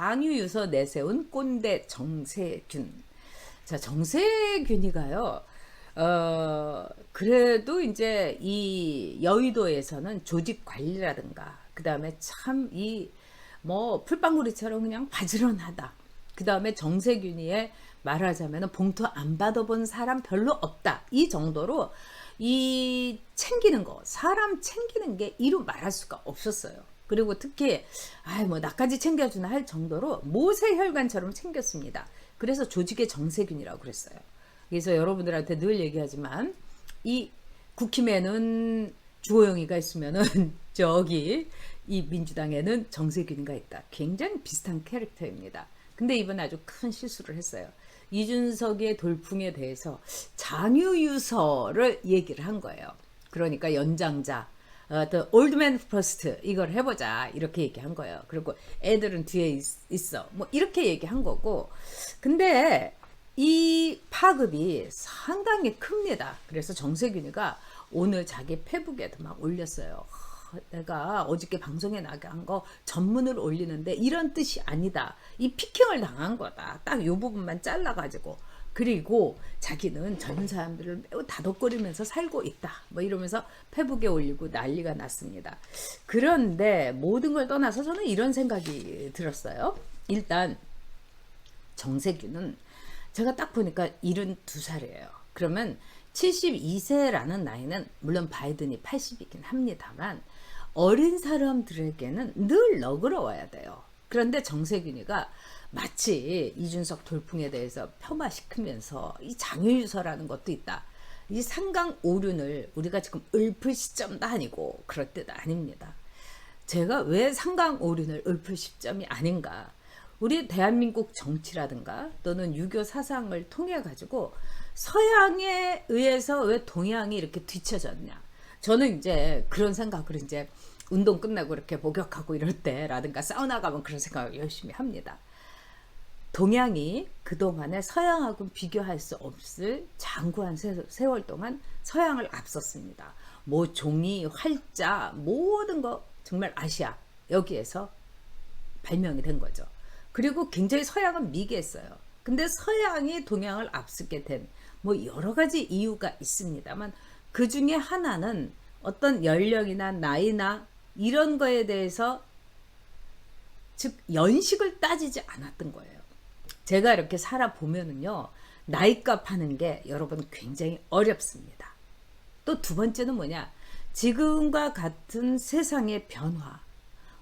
장유유서 내세운 꼰대 정세균. 자, 정세균이가요. 그래도 이제 이 여의도에서는 조직 관리라든가 그 다음에 참 이 뭐 풀빵구리처럼 그냥 바지런하다. 그 다음에 정세균이의 말하자면 봉투 안 받아본 사람 별로 없다. 이 정도로 이 챙기는 거, 사람 챙기는 게 이루 말할 수가 없었어요. 그리고 특히 뭐 나까지 챙겨주나 할 정도로 모세혈관처럼 챙겼습니다. 그래서 조직의 정세균이라고 그랬어요. 그래서 여러분들한테 늘 얘기하지만 이 국힘에는 주호영이가 있으면은 저기 이 민주당에는 정세균이가 있다. 굉장히 비슷한 캐릭터입니다. 근데 이번에 아주 큰 실수를 했어요. 이준석의 돌풍에 대해서 장유유서를 얘기를 한 거예요. 그러니까 연장자, The Old Man First 이걸 해보자 이렇게 얘기한 거예요. 그리고 애들은 뒤에 있어 뭐 이렇게 얘기한 거고, 근데 이 파급이 상당히 큽니다. 그래서 정세균이가 오늘 자기 페북에도 막 올렸어요. 내가 어저께 방송에 나간 거 전문을 올리는데 이런 뜻이 아니다. 이 피킹을 당한 거다. 딱 이 부분만 잘라가지고. 그리고 자기는 젊은 사람들을 매우 다독거리면서 살고 있다. 뭐 이러면서 페북에 올리고 난리가 났습니다. 그런데 모든 걸 떠나서 저는 이런 생각이 들었어요. 일단 정세균은 제가 딱 보니까 72살이에요. 그러면 72세라는 나이는 물론 바이든이 80이긴 합니다만 어린 사람들에게는 늘 너그러워야 돼요. 그런데 정세균이가 마치 이준석 돌풍에 대해서 폄하시키면서 이 장유유서라는 것도 있다. 이 상강오륜을 우리가 지금 읊을 시점도 아니고 그럴 때도 아닙니다. 제가 왜 상강오륜을 읊을 시점이 아닌가. 우리 대한민국 정치라든가 또는 유교 사상을 통해 가지고 서양에 의해서 왜 동양이 이렇게 뒤처졌냐. 저는 이제 그런 생각을 이제 운동 끝나고 이렇게 목욕하고 이럴 때라든가 사우나 가면 그런 생각을 열심히 합니다. 동양이 그동안에 서양하고 비교할 수 없을 장구한 세월 동안 서양을 앞섰습니다. 뭐 종이, 활자, 모든 거 정말 아시아 여기에서 발명이 된 거죠. 그리고 굉장히 서양은 미개했어요. 근데 서양이 동양을 앞서게 된 뭐 여러 가지 이유가 있습니다만 그 중에 하나는 어떤 연령이나 나이나 이런 거에 대해서 즉 연식을 따지지 않았던 거예요. 제가 이렇게 살아보면은요, 나이값 하는 게 여러분 굉장히 어렵습니다. 또 두 번째는 뭐냐, 지금과 같은 세상의 변화,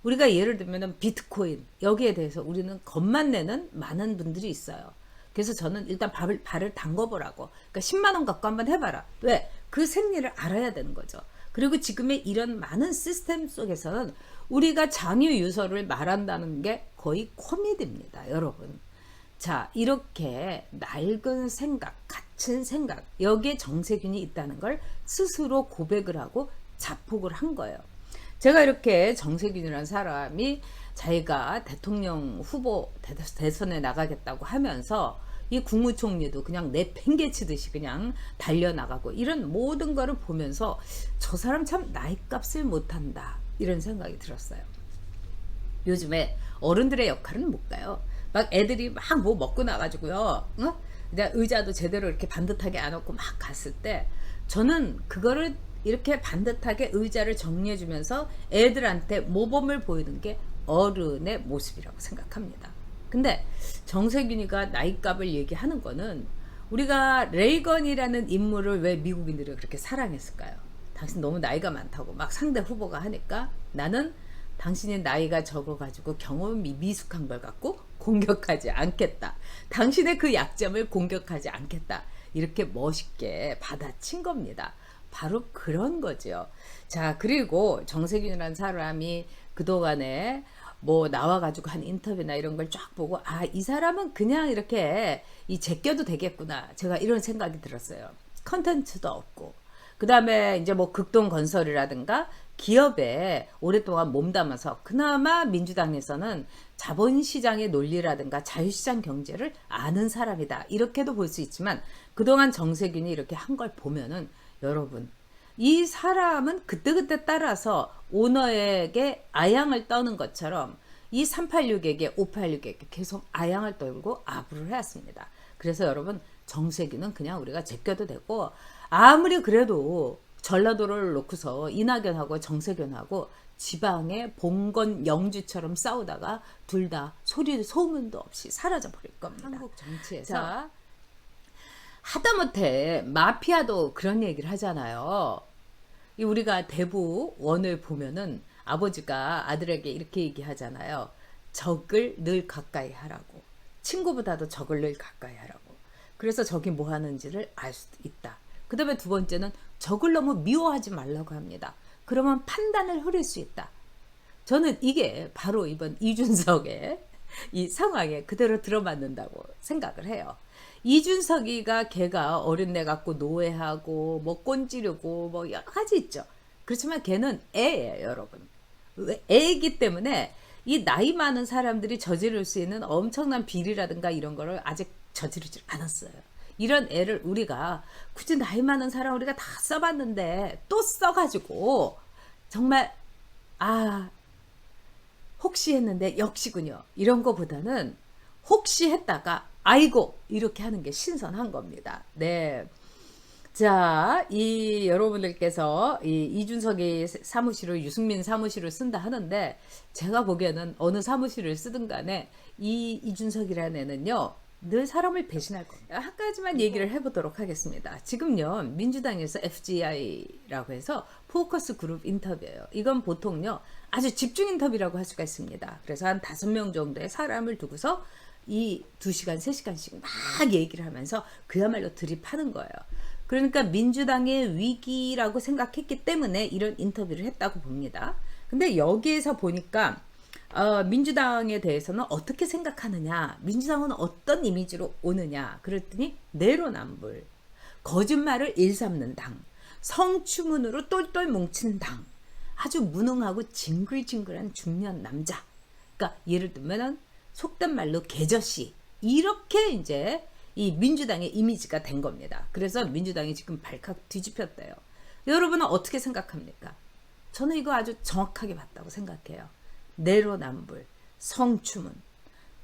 우리가 예를 들면 비트코인 여기에 대해서 우리는 겁만 내는 많은 분들이 있어요. 그래서 저는 일단 발을 담궈보라고. 그러니까 10만 원 갖고 한번 해봐라. 왜? 그 생리를 알아야 되는 거죠. 그리고 지금의 이런 많은 시스템 속에서는 우리가 장유유서를 말한다는 게 거의 코미디입니다, 여러분. 자, 이렇게 낡은 생각, 갇힌 생각, 여기에 정세균이 있다는 걸 스스로 고백을 하고 자폭을 한 거예요. 제가 이렇게 정세균이라는 사람이 자기가 대통령 후보 대선에 나가겠다고 하면서 이 국무총리도 그냥 내팽개치듯이 그냥 달려나가고 이런 모든 거를 보면서 저 사람 참 나이값을 못한다 이런 생각이 들었어요. 요즘에 어른들의 역할은 뭘까요? 막 애들이 막 뭐 먹고 나가지고요, 의자도 제대로 이렇게 반듯하게 안 앉고 막 갔을 때 저는 그거를 이렇게 반듯하게 의자를 정리해주면서 애들한테 모범을 보이는 게 어른의 모습이라고 생각합니다. 근데 정세균이가 나이값을 얘기하는 거는 우리가 레이건이라는 인물을 왜 미국인들이 그렇게 사랑했을까요? 당신 너무 나이가 많다고 막 상대 후보가 하니까 나는 당신의 나이가 적어가지고 경험이 미숙한 걸 갖고 공격하지 않겠다. 당신의 그 약점을 공격하지 않겠다. 이렇게 멋있게 받아친 겁니다. 바로 그런 거죠. 자, 그리고 정세균이라는 사람이 그동안에 뭐 나와가지고 한 인터뷰나 이런 걸 쫙 보고 이 사람은 그냥 이렇게 제껴도 되겠구나. 제가 이런 생각이 들었어요. 컨텐츠도 없고 그 다음에 이제 뭐 극동건설이라든가 기업에 오랫동안 몸담아서 그나마 민주당에서는 자본시장의 논리라든가 자유시장 경제를 아는 사람이다. 이렇게도 볼 수 있지만 그동안 정세균이 이렇게 한 걸 보면은 여러분, 이 사람은 그때그때 따라서 오너에게 아양을 떠는 것처럼 이 386에게 586에게 계속 아양을 떨고 아부를 해왔습니다. 그래서 여러분 정세균은 그냥 우리가 제껴도 되고, 아무리 그래도 전라도를 놓고서 이낙연하고 정세균하고 지방의 봉건 영주처럼 싸우다가 둘 다 소문도 없이 사라져 버릴 겁니다. 한국 정치에서. 자, 하다못해 마피아도 그런 얘기를 하잖아요. 우리가 대부 원을 보면은 아버지가 아들에게 이렇게 얘기하잖아요. 적을 늘 가까이 하라고. 친구보다도 적을 늘 가까이 하라고. 그래서 적이 뭐 하는지를 알 수 있다. 그 다음에 두 번째는 적을 너무 미워하지 말라고 합니다. 그러면 판단을 흐릴 수 있다. 저는 이게 바로 이번 이준석의 이 상황에 그대로 들어맞는다고 생각을 해요. 이준석이가 걔가 어린애 갖고 노예하고 뭐 꼰지르고 뭐 여러 가지 있죠. 그렇지만 걔는 애예요, 여러분. 애이기 때문에 이 나이 많은 사람들이 저지를 수 있는 엄청난 비리라든가 이런 거를 아직 저지르지 않았어요. 이런 애를 우리가 굳이 나이 많은 사람 우리가 다 써봤는데 또 써가지고 정말 혹시 했는데 역시군요. 이런 거보다는 혹시 했다가 아이고 이렇게 하는 게 신선한 겁니다. 네. 자, 이 여러분들께서 이 이준석이 사무실을 유승민 사무실을 쓴다 하는데, 제가 보기에는 어느 사무실을 쓰든 간에 이 이준석이라는 애는요 늘 사람을 배신할 겁니다. 한 가지만 얘기를 해보도록 하겠습니다. 지금요 민주당에서 FGI라고 해서 포커스 그룹 인터뷰예요. 이건 보통요 아주 집중 인터뷰라고 할 수가 있습니다. 그래서 한 5명 정도의 사람을 두고서 이 2시간 3시간씩 막 얘기를 하면서 그야말로 드립하는 거예요. 그러니까 민주당의 위기라고 생각했기 때문에 이런 인터뷰를 했다고 봅니다. 근데 여기에서 보니까 민주당에 대해서는 어떻게 생각하느냐, 민주당은 어떤 이미지로 오느냐 그랬더니 내로남불, 거짓말을 일삼는 당, 성추문으로 똘똘 뭉친 당, 아주 무능하고 징글징글한 중년 남자. 그러니까 예를 들면 속된 말로 개저씨, 이렇게 이제 이 민주당의 이미지가 된 겁니다. 그래서 민주당이 지금 발칵 뒤집혔대요. 여러분은 어떻게 생각합니까? 저는 이거 아주 정확하게 봤다고 생각해요. 내로남불, 성추문,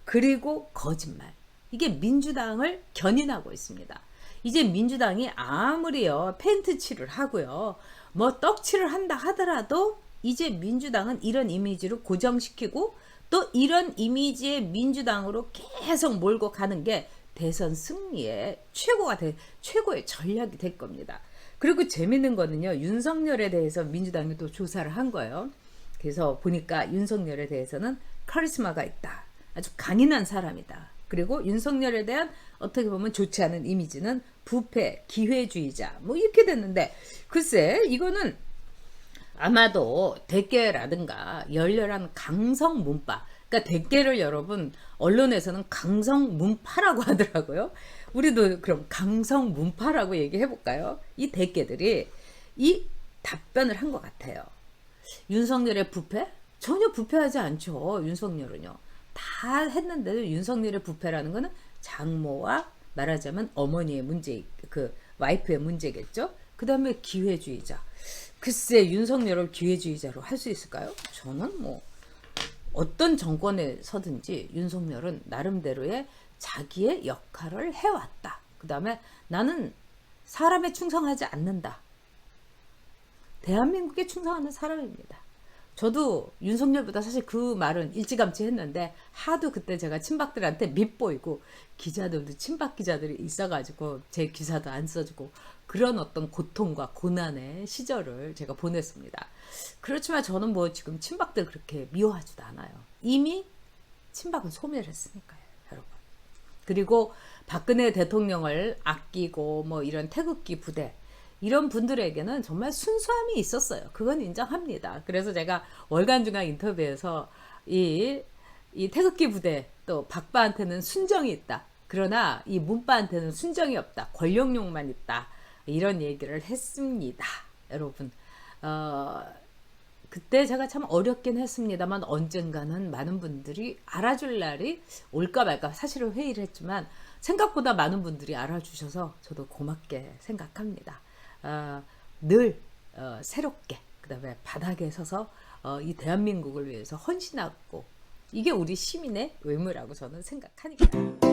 그리고 거짓말. 이게 민주당을 견인하고 있습니다. 이제 민주당이 아무리요 펜트칠을 하고요 뭐 떡칠을 한다 하더라도 이제 민주당은 이런 이미지로 고정시키고 또 이런 이미지의 민주당으로 계속 몰고 가는 게 대선 승리의 최고의 전략이 될 겁니다. 그리고 재밌는 거는요, 윤석열에 대해서 민주당이 또 조사를 한 거예요. 그래서 보니까 윤석열에 대해서는 카리스마가 있다. 아주 강인한 사람이다. 그리고 윤석열에 대한 어떻게 보면 좋지 않은 이미지는 부패, 기회주의자 뭐 이렇게 됐는데, 글쎄 이거는 아마도 대개라든가 열렬한 강성 문파, 그러니까 대개를 여러분 언론에서는 강성 문파라고 하더라고요. 우리도 그럼 강성 문파라고 얘기해 볼까요? 이 대개들이 이 답변을 한 것 같아요. 윤석열의 부패? 전혀 부패하지 않죠. 윤석열은요. 다 했는데도 윤석열의 부패라는 거는 장모와 말하자면 어머니의 문제, 그 와이프의 문제겠죠. 그 다음에 기회주의자. 글쎄 윤석열을 기회주의자로 할 수 있을까요? 저는 뭐 어떤 정권에 서든지 윤석열은 나름대로의 자기의 역할을 해왔다. 그 다음에 나는 사람에 충성하지 않는다. 대한민국에 충성하는 사람입니다. 저도 윤석열보다 사실 그 말은 일찌감치 했는데 하도 그때 제가 친박들한테 밉보이고 기자들도 친박 기자들이 있어가지고 제 기사도 안 써주고 그런 어떤 고통과 고난의 시절을 제가 보냈습니다. 그렇지만 저는 뭐 지금 친박들 그렇게 미워하지도 않아요. 이미 친박은 소멸했으니까요, 여러분. 그리고 박근혜 대통령을 아끼고 뭐 이런 태극기 부대 이런 분들에게는 정말 순수함이 있었어요. 그건 인정합니다. 그래서 제가 월간중앙 인터뷰에서 이 태극기 부대 또 박바한테는 순정이 있다. 그러나 이 문바한테는 순정이 없다. 권력욕만 있다. 이런 얘기를 했습니다. 여러분. 그때 제가 참 어렵긴 했습니다만 언젠가는 많은 분들이 알아줄 날이 올까 말까 사실은 회의를 했지만 생각보다 많은 분들이 알아주셔서 저도 고맙게 생각합니다. 늘 새롭게 그 다음에 바닥에 서서 이 대한민국을 위해서 헌신하고 이게 우리 시민의 의무라고 저는 생각하니까.